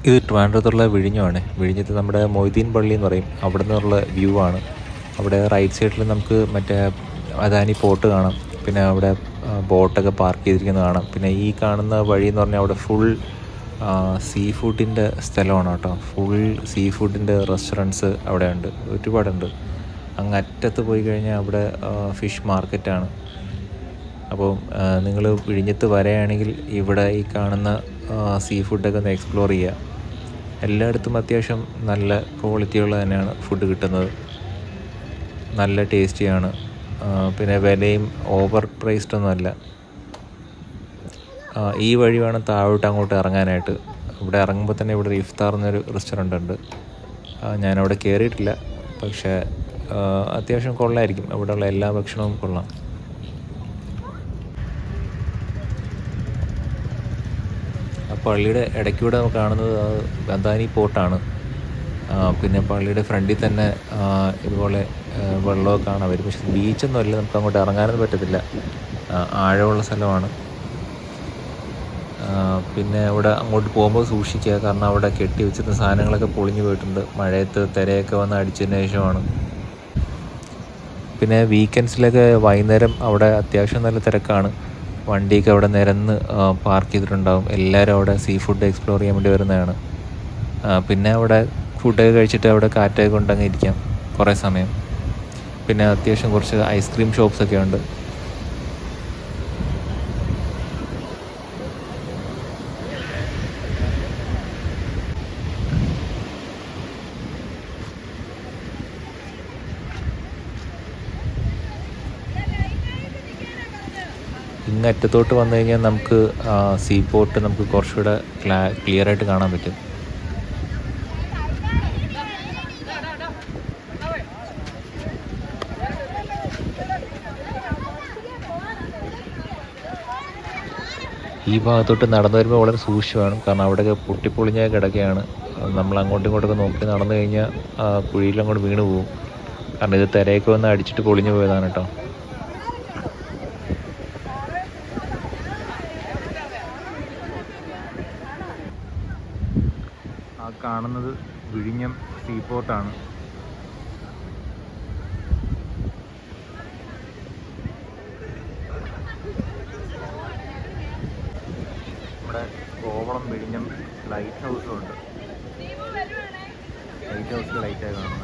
ഇത് ട്രിവാൻഡ്രത്തുള്ള വിഴിഞ്ഞമാണ്. വിഴിഞ്ഞത്ത് നമ്മുടെ മൊയ്തീൻ പള്ളി എന്ന് പറയും, അവിടെ നിന്നുള്ള വ്യൂ ആണ്. അവിടെ റൈറ്റ് സൈഡിൽ നമുക്ക് മറ്റേ അദാനി പോർട്ട് കാണാം. പിന്നെ അവിടെ ബോട്ടൊക്കെ പാർക്ക് ചെയ്തിരിക്കുന്നത് കാണാം. പിന്നെ ഈ കാണുന്ന വഴി എന്ന് പറഞ്ഞാൽ അവിടെ ഫുൾ സീ ഫുഡിൻ്റെ സ്ഥലമാണ് കേട്ടോ. ഫുൾ സീ ഫുഡിൻ്റെ റെസ്റ്റോറൻറ്റ്സ് അവിടെ ഉണ്ട്, ഒരുപാടുണ്ട്. അങ്ങ് അറ്റത്ത് പോയി കഴിഞ്ഞാൽ അവിടെ ഫിഷ് മാർക്കറ്റാണ്. അപ്പോൾ നിങ്ങൾ വിഴിഞ്ഞത്ത് വരികയാണെങ്കിൽ ഇവിടെ ഈ കാണുന്ന സീ ഫുഡൊക്കെ ഒന്ന് എക്സ്പ്ലോർ ചെയ്യുക. എല്ലായിടത്തും അത്യാവശ്യം നല്ല ക്വാളിറ്റിയുള്ള തന്നെയാണ് ഫുഡ് കിട്ടുന്നത്, നല്ല ടേസ്റ്റിയാണ്. പിന്നെ വിലയും ഓവർ പ്രൈസ്ഡ് ഒന്നുമല്ല. ഈ വഴി വേണം താഴോട്ട് അങ്ങോട്ട് ഇറങ്ങാനായിട്ട്. ഇവിടെ ഇറങ്ങുമ്പോൾ തന്നെ ഇവിടെ ഇഫ്താർ എന്നൊരു റെസ്റ്റോറൻ്റ് ഉണ്ട്. ഞാനവിടെ കയറിയിട്ടില്ല, പക്ഷേ അത്യാവശ്യം കൊള്ളായിരിക്കും. അവിടെയുള്ള എല്ലാ ഭക്ഷണവും കൊള്ളാം. ആ പള്ളിയുടെ ഇടയ്ക്കൂടെ കാണുന്നത് അദാനി പോർട്ടാണ്. പിന്നെ പള്ളിയുടെ ഫ്രണ്ടിൽ തന്നെ ഇതുപോലെ വെള്ളമൊക്കെ കാണാൻ വരും. പക്ഷേ ബീച്ചൊന്നും അല്ല, നമുക്ക് അങ്ങോട്ട് ഇറങ്ങാനൊന്നും പറ്റത്തില്ല, ആഴമുള്ള സ്ഥലമാണ്. പിന്നെ അവിടെ അങ്ങോട്ട് പോകുമ്പോൾ സൂക്ഷിക്കുക, കാരണം അവിടെ കെട്ടി വെച്ചിരുന്ന സാധനങ്ങളൊക്കെ പൊളിഞ്ഞു പോയിട്ടുണ്ട്. മഴയത്ത് തിരയൊക്കെ വന്ന് അടിച്ചതിന് ശേഷമാണ്. പിന്നെ വീക്കെൻഡ്സിലൊക്കെ വൈകുന്നേരം അവിടെ അത്യാവശ്യം നല്ല തിരക്കാണ്. വണ്ടിയൊക്കെ അവിടെ നിരന്ന് പാർക്ക് ചെയ്തിട്ടുണ്ടാകും. എല്ലാവരും അവിടെ സീ ഫുഡ് എക്സ്പ്ലോർ ചെയ്യാൻ വേണ്ടി വരുന്നതാണ്. പിന്നെ അവിടെ ഫുഡൊക്കെ കഴിച്ചിട്ട് അവിടെ കാറ്റൊക്കെ കൊണ്ടങ്ങ് ഇരിക്കാം കുറേ സമയം. പിന്നെ അത്യാവശ്യം കുറച്ച് ഐസ്ക്രീം ഷോപ്സൊക്കെ ഉണ്ട്. ഇങ്ങറ്റത്തോട്ട് വന്നു കഴിഞ്ഞാൽ നമുക്ക് സീ പോർട്ട് നമുക്ക് കുറച്ചുകൂടെ ക്ലിയർ ആയിട്ട് കാണാൻ പറ്റും. ഈ ഭാഗത്തോട്ട് നടന്നു വരുമ്പോൾ വളരെ സൂക്ഷിച്ച് വേണം, കാരണം അവിടെയൊക്കെ പൊട്ടിപ്പൊളിഞ്ഞ കിടക്കുകയാണ്. നമ്മൾ അങ്ങോട്ടും ഇങ്ങോട്ടൊക്കെ നോക്കി നടന്നു കഴിഞ്ഞാൽ കുഴിയിലങ്ങോട്ട് വീണ് പോകും, കാരണം ഇത് തിരയൊക്കെ വന്ന് അടിച്ചിട്ട് പൊളിഞ്ഞു പോയതാണ് കേട്ടോ. ആ കാണുന്നത് വിഴിഞ്ഞം സീ പോർട്ടാണ്. നമ്മുടെ കോവളം വിഴിഞ്ഞം ലൈറ്റ് ഹൗസും ഉണ്ട്. ലൈറ്റ് ഹൗസിൽ ലൈറ്റായി കാണുന്നത്.